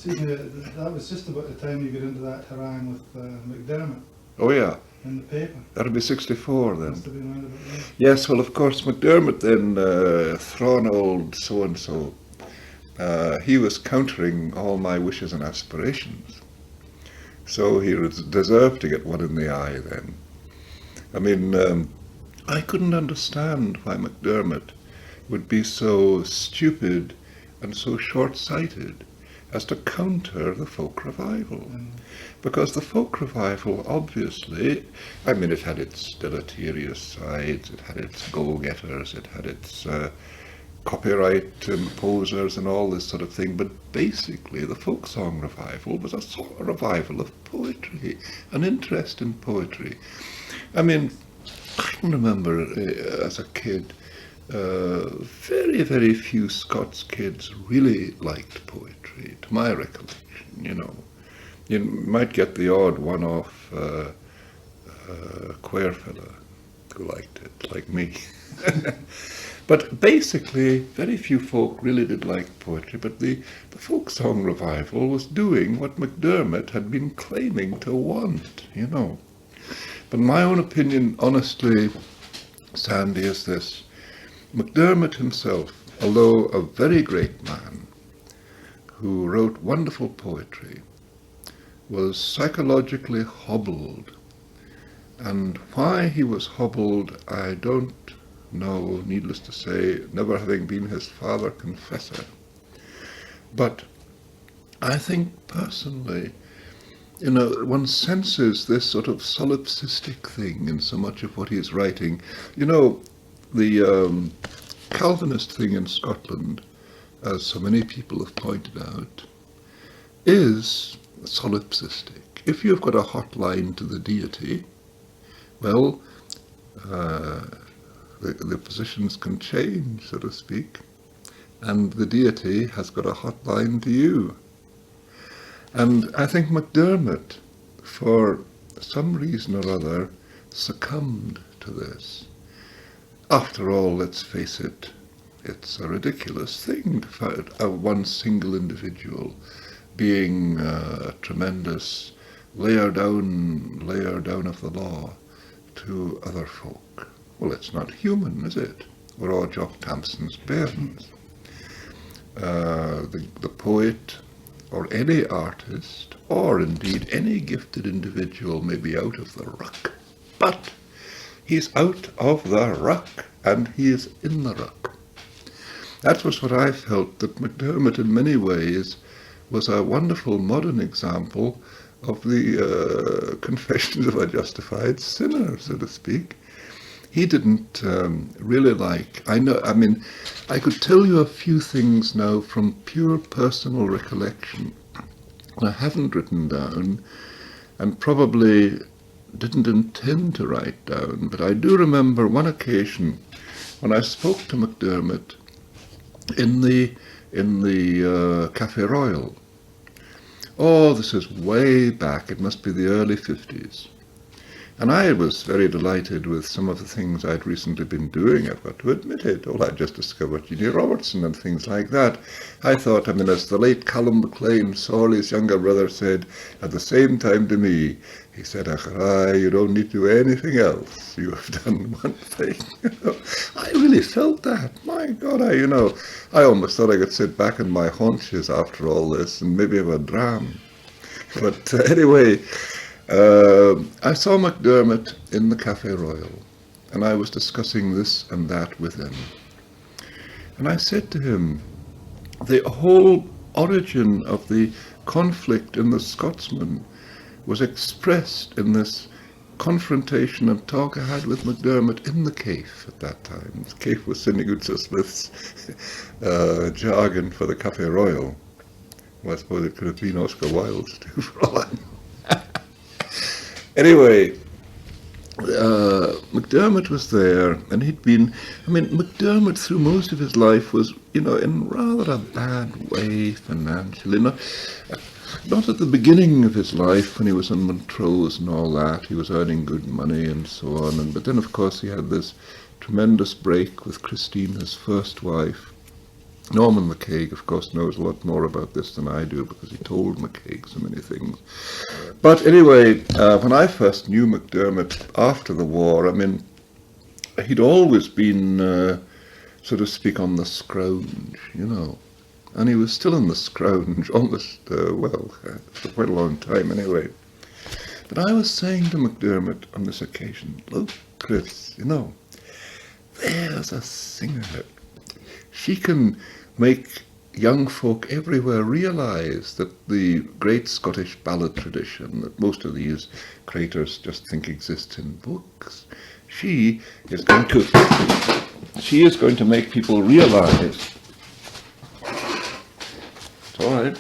Excuse me, that was just about the time you got into that harangue with MacDiarmid Oh yeah, in the paper. that'll be 64 then. Must have been around about then. Yes, well, of course, MacDiarmid then, thrawn old so-and-so, he was countering all my wishes and aspirations. So he deserved to get one in the eye then. I mean, I couldn't understand why MacDiarmid would be so stupid and so short-sighted as to counter the folk revival. Because the folk revival, obviously, I mean, it had its deleterious sides, it had its go-getters, it had its copyright imposers and all this sort of thing, but basically the folk song revival was a sort of revival of poetry, an interest in poetry. I mean, I can remember as a kid, very, very few Scots kids really liked poetry, to my recollection, you know. You might get the odd one-off queer fella who liked it, like me. But basically, very few folk really did like poetry, but the folk song revival was doing what MacDiarmid had been claiming to want, you know. But my own opinion, honestly, Sandy, is this. MacDiarmid himself, although a very great man who wrote wonderful poetry, was psychologically hobbled. And why he was hobbled, I don't know, needless to say, never having been his father confessor. But I think personally, you know, one senses this sort of solipsistic thing in so much of what he is writing. You know, the Calvinist thing in Scotland, as so many people have pointed out, is solipsistic. If you've got a hotline to the deity, well, the positions can change, so to speak, and the deity has got a hotline to you. And I think MacDiarmid, for some reason or other, succumbed to this. After all, let's face it, it's a ridiculous thing to find one single individual being a tremendous layer down of the law to other folk. Well, it's not human, is it? We're all Jock Thompson's bairns. The poet, or any artist, or indeed any gifted individual may be out of the ruck, but he's out of the ruck, and he is in the ruck. That was what I felt, that MacDiarmid in many ways was a wonderful modern example of the confessions of a justified sinner, so to speak. He didn't really like, I could tell you a few things now from pure personal recollection I haven't written down, and probably didn't intend to write down, but I do remember one occasion when I spoke to MacDiarmid in the Café Royal. Oh, this is way back, it must be the early 50s. And I was very delighted with some of the things I'd recently been doing, I've got to admit it. Oh, I'd just discovered Jeannie Robertson and things like that. I thought, as the late Callum MacLean, Sorley's younger brother, said at the same time to me, he said, "Achara, you don't need to do anything else. You have done one thing." I really felt that. My God, I almost thought I could sit back on my haunches after all this and maybe have a dram. But anyway, I saw MacDiarmid in the Café Royal, and I was discussing this and that with him. And I said to him, the whole origin of the conflict in the Scotsman was expressed in this confrontation and talk I had with MacDiarmid in the Cave at that time. The Cave was Sidney Goodser Smith's jargon for the Café Royal. Well, I suppose it could have been Oscar Wilde's too, for all I know. Anyway, MacDiarmid was there, and he'd been, MacDiarmid through most of his life was, in rather a bad way financially. Not at the beginning of his life when he was in Montrose and all that. He was earning good money and so on. But then, of course, he had this tremendous break with Christine, his first wife. Norman MacCaig, of course, knows a lot more about this than I do because he told MacCaig so many things. But anyway, when I first knew MacDiarmid after the war, I mean, he'd always been, so to speak, on the scrounge, you know. And he was still in the scrounge almost, for quite a long time anyway. But I was saying to MacDiarmid on this occasion, look, Chris, you know, there's a singer. She can make young folk everywhere realise that the great Scottish ballad tradition that most of these creators just think exists in books, she is going to make people realise. It's all right.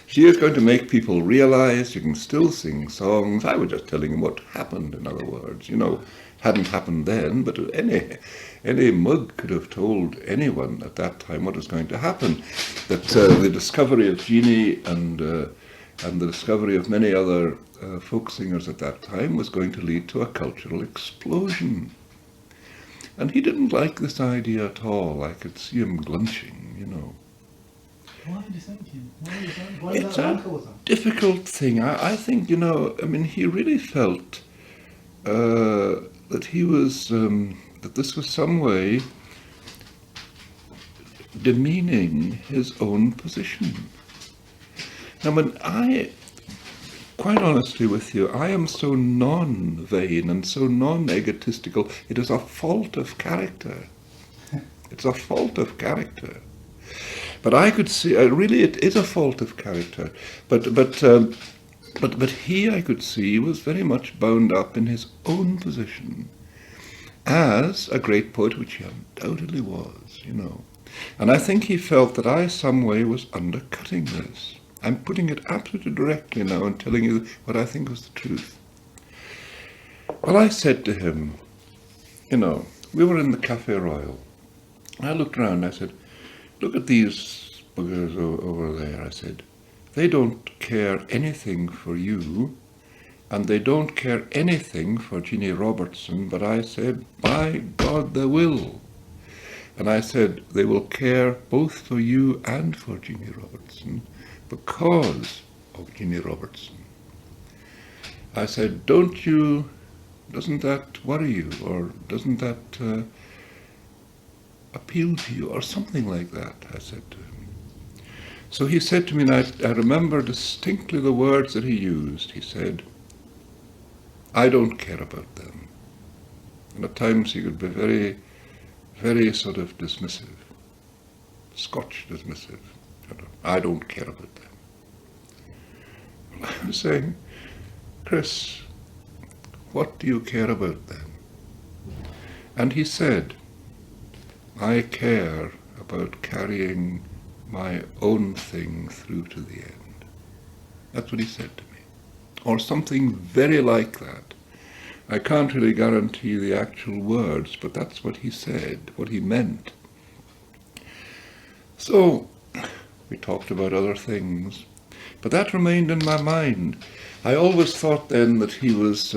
She is going to make people realise you can still sing songs. I was just telling him what happened, in other words. You know, hadn't happened then, but any mug could have told anyone at that time what was going to happen. That the discovery of Jeannie and the discovery of many other folk singers at that time was going to lead to a cultural explosion. And he didn't like this idea at all. I could see him glunching, you know. Why do you think him? Why It's that a rankle with him? difficult thing. I think, you know, I mean, he really felt that he was, that this was some way demeaning his own position. Now, when quite honestly with you, I am so non-vain and so non-egotistical, it is a fault of character. It's a fault of character. But I could see, really it is a fault of character, but he, I could see, was very much bound up in his own position as a great poet, which he undoubtedly was, you know. And I think he felt that I some way was undercutting this. I'm putting it absolutely directly now and telling you what I think was the truth. Well, I said to him, you know, we were in the Café Royal. I looked round, I said, look at these buggers over there, I said. They don't care anything for you, and they don't care anything for Jeannie Robertson, but I said, by God, they will. And I said, they will care both for you and for Jeannie Robertson because of Jeannie Robertson. I said, doesn't that worry you, or doesn't that appeal to you, or something like that, I said to him. So he said to me, and I remember distinctly the words that he used. He said, I don't care about them. And at times he could be very, very sort of dismissive, Scotch dismissive. I don't care about them. Well, I was saying, Chris, what do you care about them? And he said, I care about carrying my own thing through to the end. That's what he said to me. Or something very like that. I can't really guarantee the actual words, but that's what he said, what he meant. So, we talked about other things, but that remained in my mind. I always thought then that he was,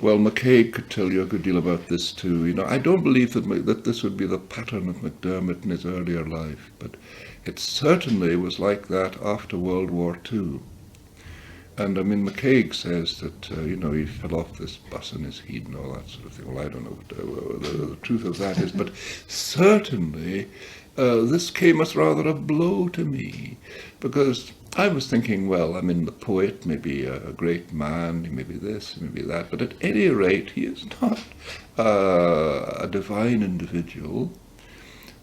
well, MacCaig could tell you a good deal about this too. You know, I don't believe that this would be the pattern of MacDiarmid in his earlier life, but it certainly was like that after World War II. And I mean, MacCaig says that, you know, he fell off this bus in his head and all that sort of thing. Well, I don't know what the truth of that is, but certainly this came as rather a blow to me, because I was thinking, well, I mean, the poet may be a great man, he may be this, he may be that, but at any rate, he is not a divine individual.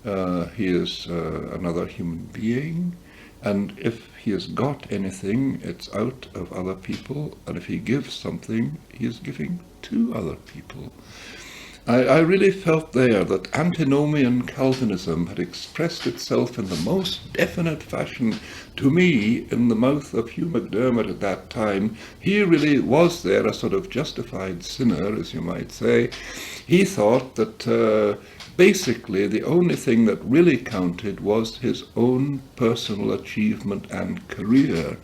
He is another human being, and if he has got anything, it's out of other people, and if he gives something, he is giving to other people. I really felt there that antinomian Calvinism had expressed itself in the most definite fashion to me in the mouth of Hugh MacDiarmid at that time. He really was there a sort of justified sinner, as you might say. He thought that basically the only thing that really counted was his own personal achievement and career.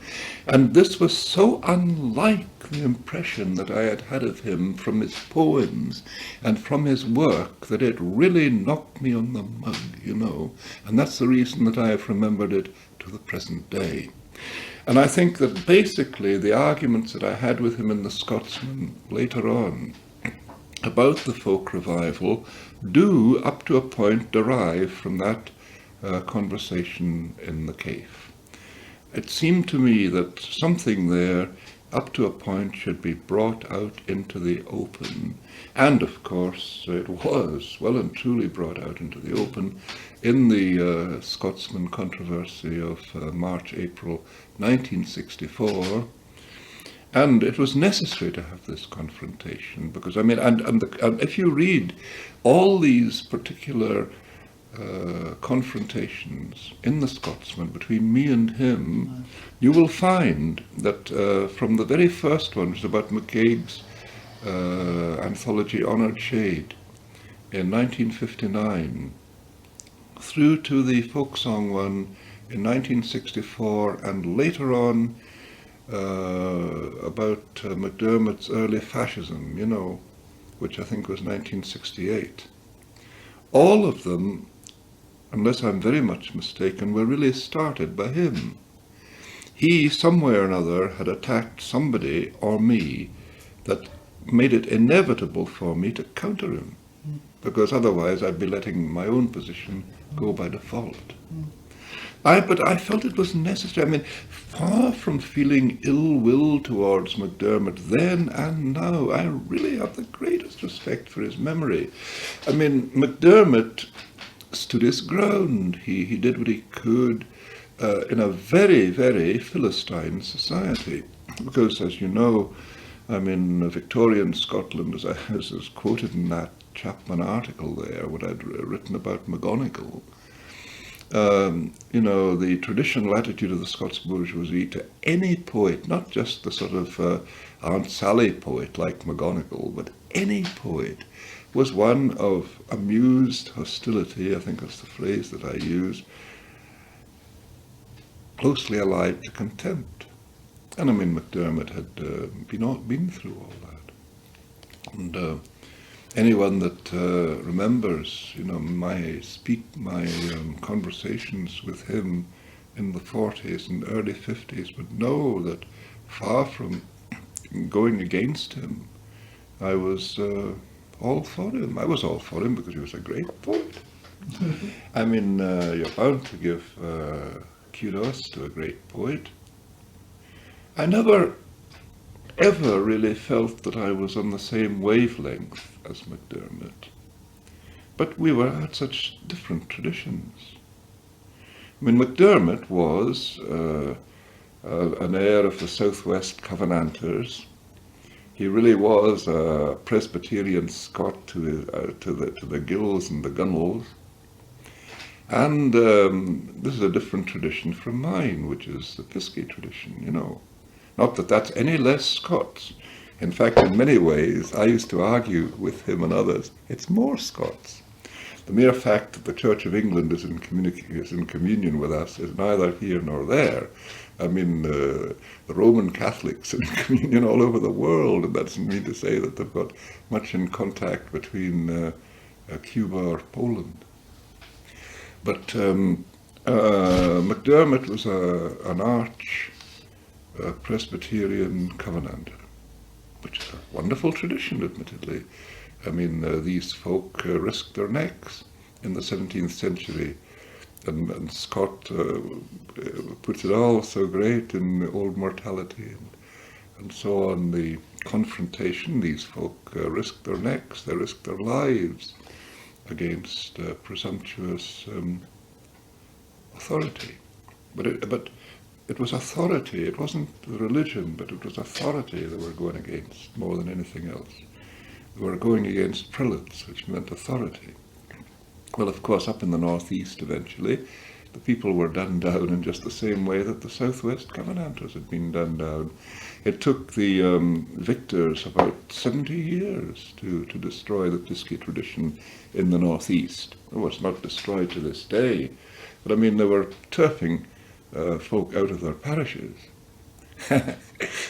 And this was so unlike the impression that I had had of him from his poems and from his work that it really knocked me on the mug, you know. And that's the reason that I have remembered it to the present day. And I think that basically the arguments that I had with him in the Scotsman later on about the folk revival do, up to a point, derive from that conversation in the cave. It seemed to me that something there, up to a point, should be brought out into the open. And, of course, it was well and truly brought out into the open in the Scotsman controversy of March-April 1964. And it was necessary to have this confrontation because, I mean, and if you read all these particular confrontations in the Scotsman between me and him, you will find that from the very first one, which is about MacCaig's anthology Honoured Shade in 1959, through to the folk song one in 1964, and later on about MacDiarmid's early fascism, you know, which I think was 1968. All of them, unless I'm very much mistaken, were really started by him. He, somewhere or another, had attacked somebody or me that made it inevitable for me to counter him, because otherwise I'd be letting my own position go by default. But I felt it was necessary. I mean, far from feeling ill will towards MacDiarmid then and now, I really have the greatest respect for his memory. I mean, MacDiarmid stood his ground. He did what he could in a very, very Philistine society. Because, as you know, I mean, Victorian Scotland, as is quoted in that Chapman article there, what I'd written about McGonigal, you know, the traditional attitude of the Scots bourgeoisie to any poet, not just the sort of Aunt Sally poet like McGonigal, but any poet, was one of amused hostility, I think that's the phrase that I use, closely allied to contempt. And I mean, MacDiarmid had been through all that. And anyone that remembers, you know, my conversations with him in the 40s and early 50s would know that far from going against him, I was all for him. I was all for him because he was a great poet. I mean, you're bound to give kudos to a great poet. I never ever really felt that I was on the same wavelength as MacDiarmid, but we had such different traditions. I mean, MacDiarmid was an heir of the Southwest Covenanters. He really was a Presbyterian Scot to the gills and the gunnels. And this is a different tradition from mine, which is the Pisky tradition, you know. Not that that's any less Scots. In fact, in many ways, I used to argue with him and others, it's more Scots. The mere fact that the Church of England is in communion with us is neither here nor there. I mean, the Roman Catholics are in communion all over the world, and that doesn't mean to say that they've got much in contact between Cuba or Poland. But MacDiarmid was an arch Presbyterian Covenanter, which is a wonderful tradition, admittedly. I mean, these folk risked their necks in the 17th century, and Scott puts it all so great in Old Mortality and so on. The confrontation, these folk risked their necks, they risked their lives against presumptuous authority. But it was authority. It wasn't religion, but it was authority they were going against more than anything else. They were going against prelates, which meant authority. Well, of course, up in the northeast eventually, The people were done down in just the same way that the Southwest Covenanters had been done down. It took the victors about 70 years to destroy the Pisky tradition in the northeast. Oh, it's not destroyed to this day, but I mean, they were turfing folk out of their parishes.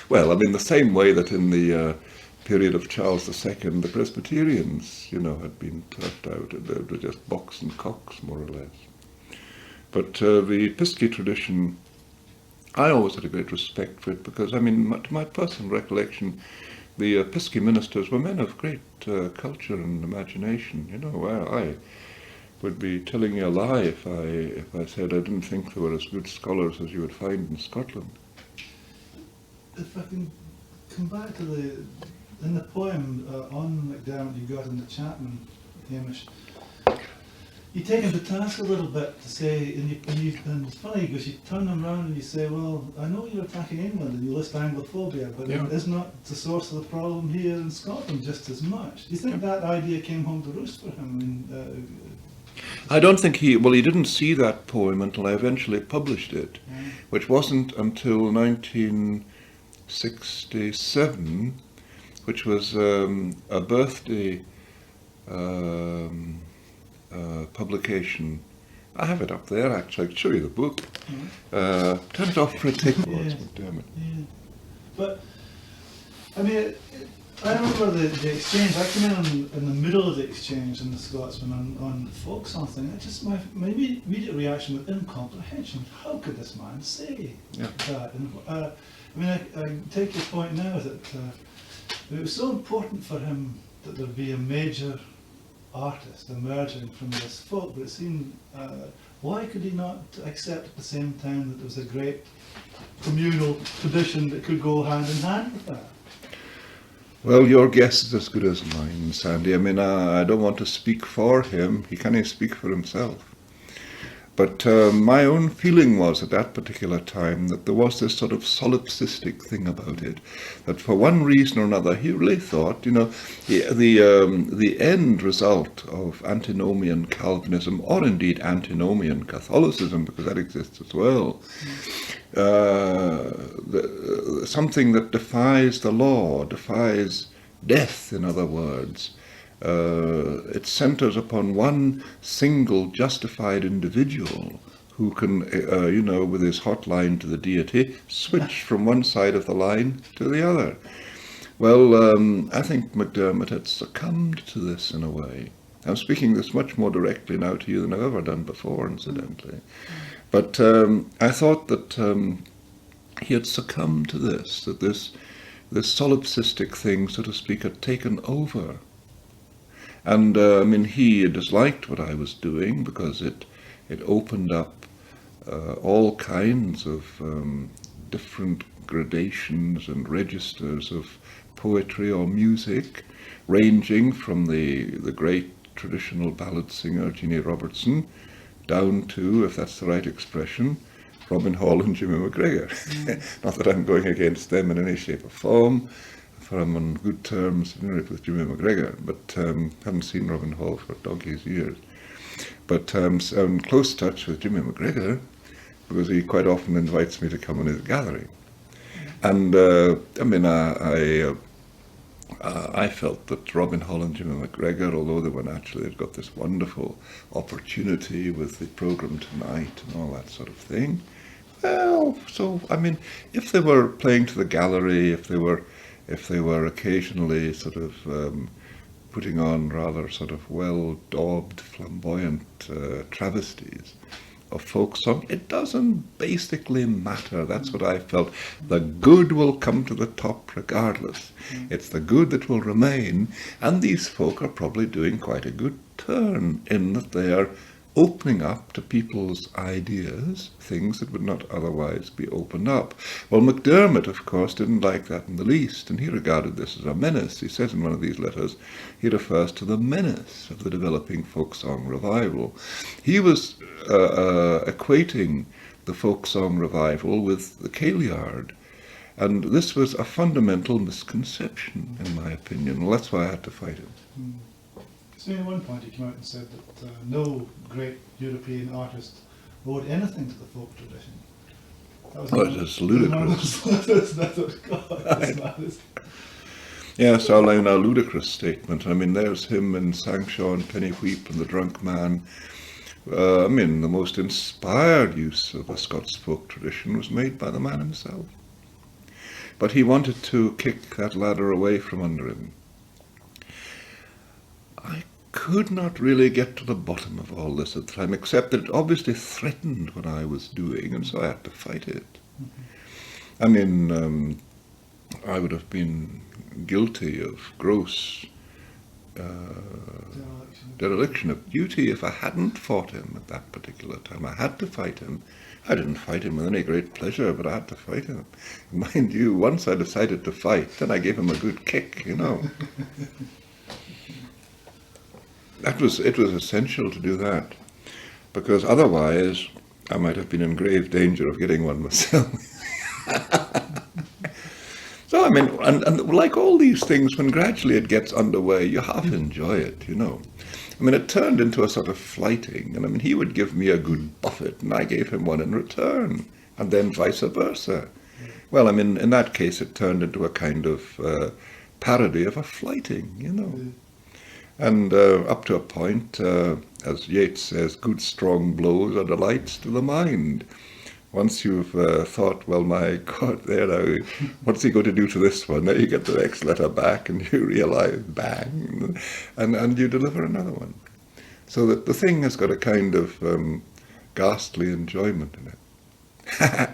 Well, I mean, the same way that in the period of Charles II, the Presbyterians, had been turfed out. They were just box and cocks, more or less. But the Pisky tradition, I always had a great respect for it because, I mean, to my personal recollection, the Pisky ministers were men of great culture and imagination. I would be telling you a lie if I said I didn't think they were as good scholars as you would find in Scotland. If I can come back to in the poem on MacDiarmid you got in the Chapman, Hamish, you take him to task a little bit to say, and it's funny because you turn him around and you say, well, I know you're attacking England and you list Anglophobia, but is not the source of the problem here in Scotland just as much? Do you think that idea came home to roost for him? I don't think he didn't see that poem until I eventually published it, which wasn't until 1967, which was a birthday publication. I have it up there, actually. I can show you the book. Turn it off for a tick, MacDiarmid. Yeah. But, I mean, I remember the exchange. I came in the middle of the exchange in the Scotsman on the folk song thing. My immediate reaction was incomprehension. How could this man say that? And, I take your point now that it was so important for him that there be a major artist emerging from this folk, but it seemed, why could he not accept at the same time that there was a great communal tradition that could go hand in hand with that? Well, your guess is as good as mine, Sandy. I mean, I don't want to speak for him. He can't speak for himself. But my own feeling was at that particular time that there was this sort of solipsistic thing about it, that for one reason or another he really thought, the end result of antinomian Calvinism, or indeed antinomian Catholicism, because that exists as well, something that defies the law, defies death, in other words. It centers upon one single justified individual who can, with his hotline to the deity, switch from one side of the line to the other. Well, I think MacDiarmid had succumbed to this in a way. I'm speaking this much more directly now to you than I've ever done before, incidentally. But I thought that he had succumbed to this, that this solipsistic thing, so to speak, had taken over. And he disliked what I was doing because it opened up all kinds of different gradations and registers of poetry or music, ranging from the great traditional ballad singer Jeannie Robertson down to, if that's the right expression, Robin Hall and Jimmy MacGregor. Not that I'm going against them in any shape or form, for I'm on good terms with Jimmy MacGregor, but haven't seen Robin Hall for donkey's years. But I'm in close touch with Jimmy MacGregor because he quite often invites me to come on his gathering. And I felt that Robin Hall and Jimmy MacGregor, although they'd got this wonderful opportunity with the programme tonight and all that sort of thing. Well, so, if they were playing to the gallery, if they were occasionally sort of putting on rather sort of well-daubed, flamboyant travesties of folk song, it doesn't basically matter. That's what I felt. The good will come to the top regardless. It's the good that will remain, and these folk are probably doing quite a good turn in that they are opening up to people's ideas, things that would not otherwise be opened up. Well, MacDiarmid, of course, didn't like that in the least, and he regarded this as a menace. He says in one of these letters, he refers to the menace of the developing folk song revival. He was equating the folk song revival with the Kailyard, and this was a fundamental misconception, in my opinion. Well, that's why I had to fight him. So at one point he came out and said that no great European artist owed anything to the folk tradition. That was Oh, it's ludicrous. Yes, now a ludicrous statement. I mean, there's him in Sangshaw and Pennywheep and the Drunk Man. I mean, the most inspired use of a Scots folk tradition was made by the man himself. But he wanted to kick that ladder away from under him. I could not really get to the bottom of all this at the time, except that it obviously threatened what I was doing, and so I had to fight it. Mm-hmm. I mean, I would have been guilty of gross dereliction of duty if I hadn't fought him at that particular time. I had to fight him. I didn't fight him with any great pleasure, but I had to fight him. Mind you, once I decided to fight, then I gave him a good kick, you know. It was essential to do that, because otherwise I might have been in grave danger of getting one myself. So, I mean, and like all these things, when gradually it gets underway, you half enjoy it, you know. I mean, it turned into a sort of flighting, and I mean, he would give me a good buffet, and I gave him one in return, and then vice versa. Well, I mean, in that case, it turned into a kind of parody of a flighting, you know. And up to a point, as Yeats says, good strong blows are delights to the mind. Once you've thought, well, my God, there now, what's he going to do to this one? Now you get the next letter back and you realize, bang, and you deliver another one. So that the thing has got a kind of ghastly enjoyment in it.